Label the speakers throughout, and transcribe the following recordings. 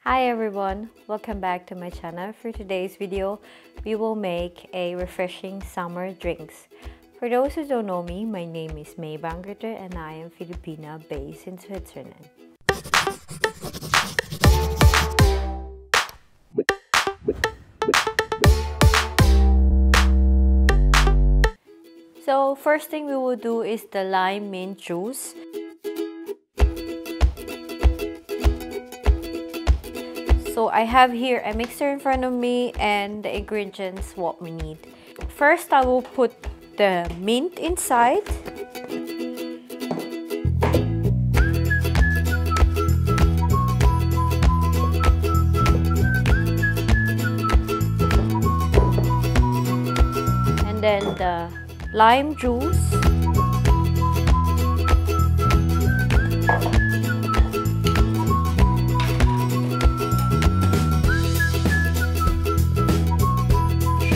Speaker 1: Hi everyone, welcome back to my channel. For today's video, we will make a refreshing summer drinks. For those who don't know me, my name is May Bangerter and I am Filipina based in Switzerland. So first thing we will do is the lime mint juice. So I have here a mixer in front of me and the ingredients what we need. First I will put the mint inside. And then the lime juice.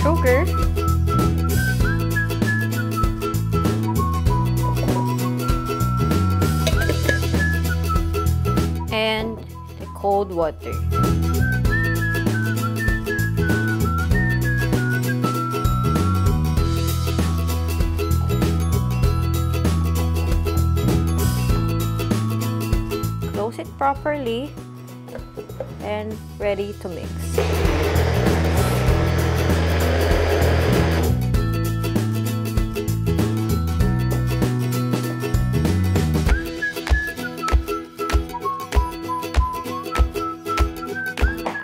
Speaker 1: Sugar. And the cold water. Close it properly and ready to mix.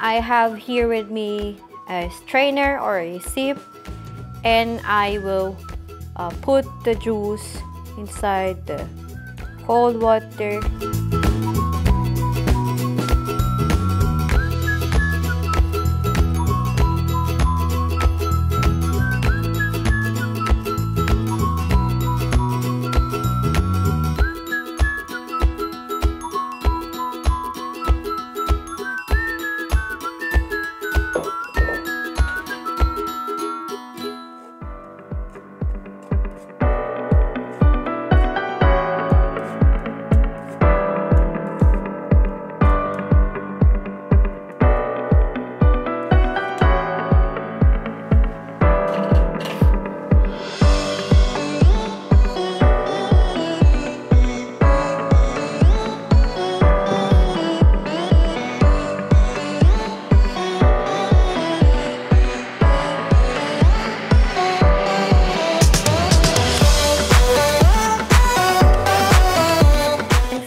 Speaker 1: I have here with me a strainer or a sieve, and I will put the juice inside the cold water.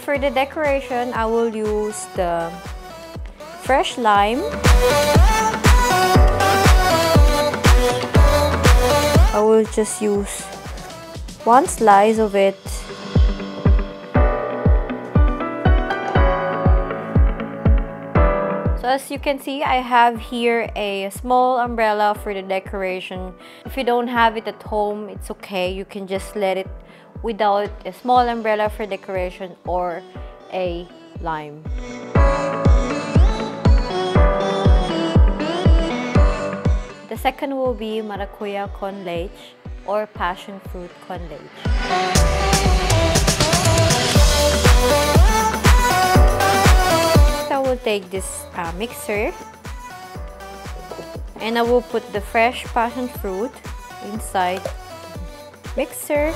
Speaker 1: For the decoration, I will use the fresh lime. I will just use one slice of it. So as you can see, I have here a small umbrella for the decoration. If you don't have it at home, it's okay. You can just let it without a small umbrella for decoration or a lime. The second will be Maracuja con Leite or passion fruit con Leite. So I will take this mixer and I will put the fresh passion fruit inside the mixer.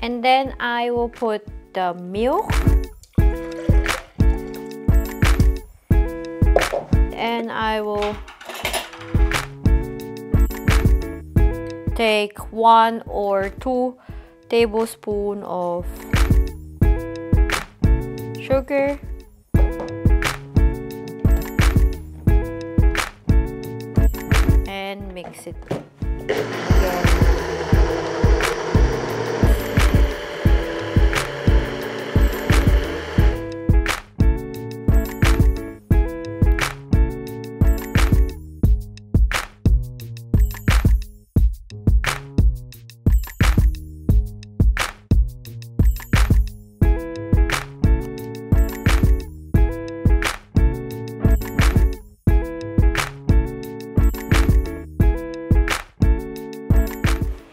Speaker 1: And then I will put the milk and I will take 1 or 2 tablespoons of sugar mix it again.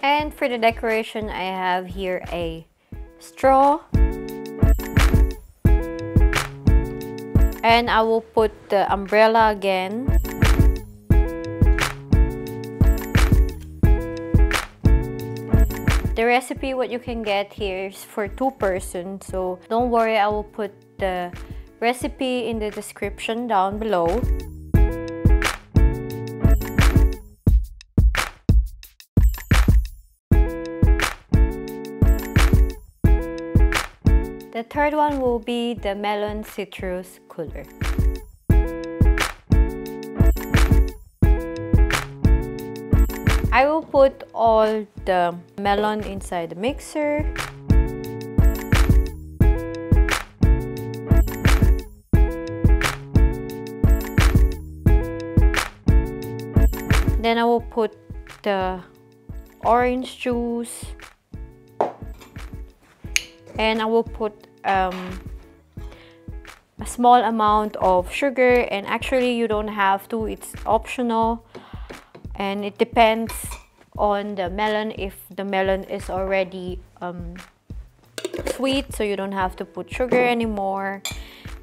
Speaker 1: And for the decoration, I have here a straw. And I will put the umbrella again. The recipe, what you can get here is for 2 persons. So don't worry, I will put the recipe in the description down below. The third one will be the melon citrus cooler. I will put all the melon inside the mixer. Then I will put the orange juice. And I will put a small amount of sugar, and actually you don't have to, it's optional, and it depends on the melon. If the melon is already sweet, so you don't have to put sugar anymore.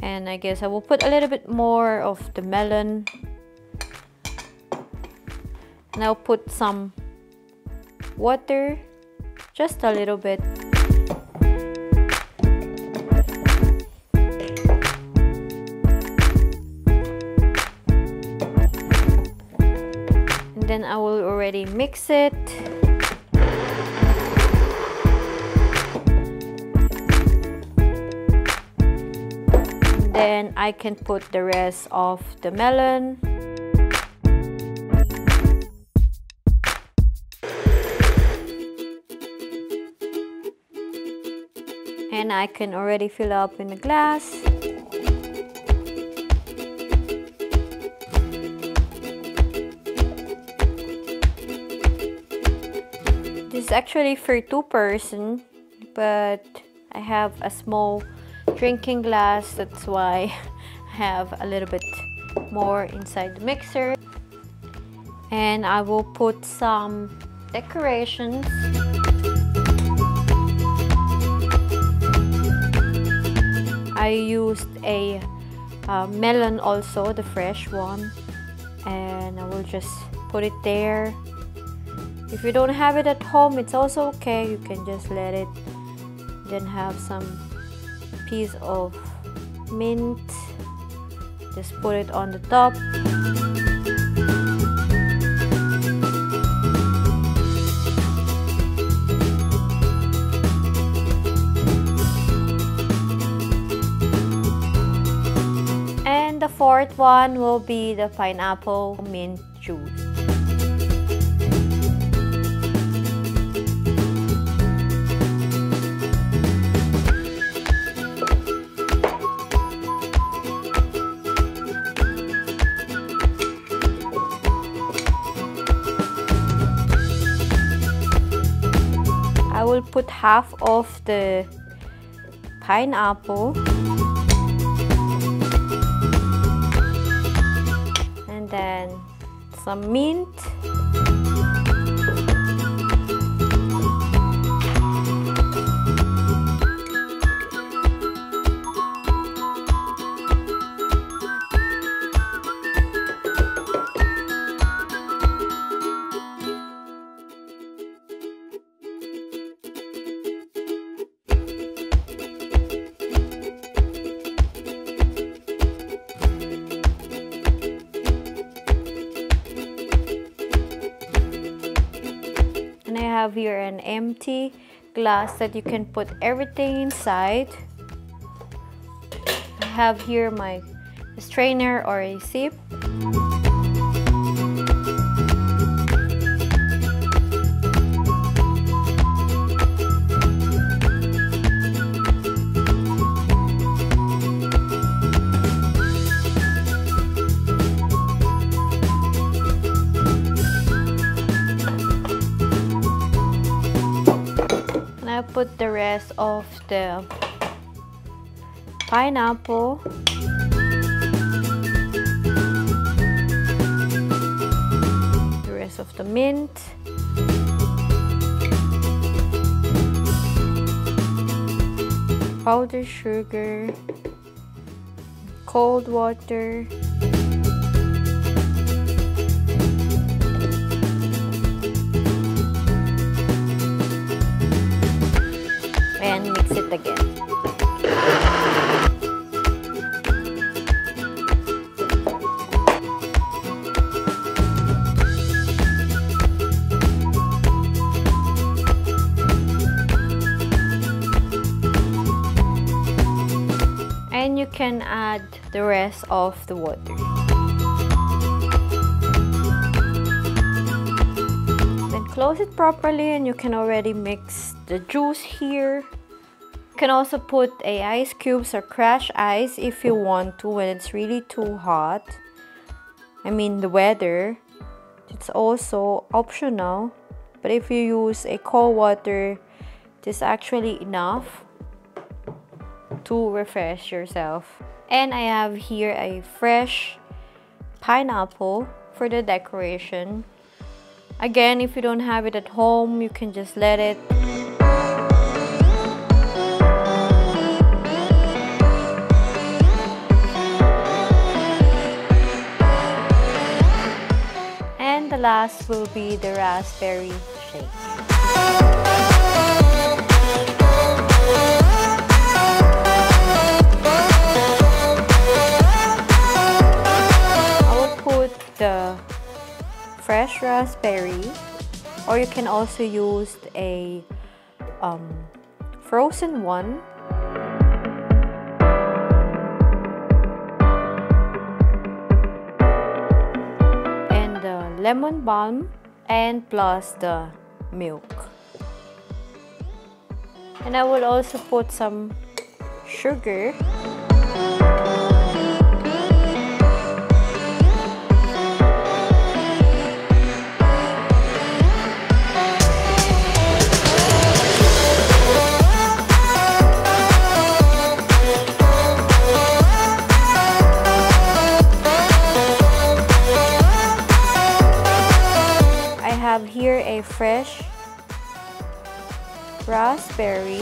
Speaker 1: And I guess I will put a little bit more of the melon, and I'll put some water, just a little bit. Then I will already mix it. And then I can put the rest of the melon. And I can already fill up in the glass. This is actually for 2 persons, but I have a small drinking glass, that's why I have a little bit more inside the mixer. And I will put some decorations. I used a melon also, the fresh one, and I will just put it there. If you don't have it at home, it's also okay. You can just let it. Then have some piece of mint. Just put it on the top. And the fourth one will be the pineapple mint juice. I will put half of the pineapple, and then some mint, and I have here an empty glass that you can put everything inside. I have here my strainer or a sip. put the rest of the pineapple. The rest of the mint. Powdered sugar. Cold water. And mix it again. And you can add the rest of the water. Then close it properly and you can already mix the juice here. You can also put ice cubes or crushed ice if you want to when it's really too hot. I mean the weather. It's also optional. But if you use a cold water, it is actually enough to refresh yourself. And I have here a fresh pineapple for the decoration. Again, if you don't have it at home, you can just let it. And the last will be the Raspberry Shake. The fresh raspberry, or you can also use a frozen one. And the lemon balm, and plus the milk. And I will also put some sugar. Have here a fresh raspberry.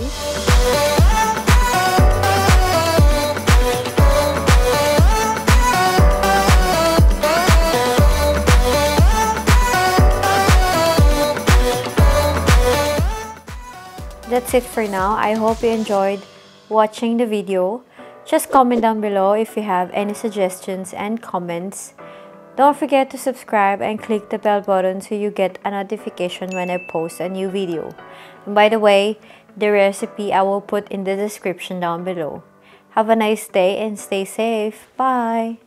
Speaker 1: That's it for now. I hope you enjoyed watching the video. Just comment down below if you have any suggestions and comments. Don't forget to subscribe and click the bell button so you get a notification when I post a new video. And by the way, the recipe I will put in the description down below. Have a nice day and stay safe. Bye!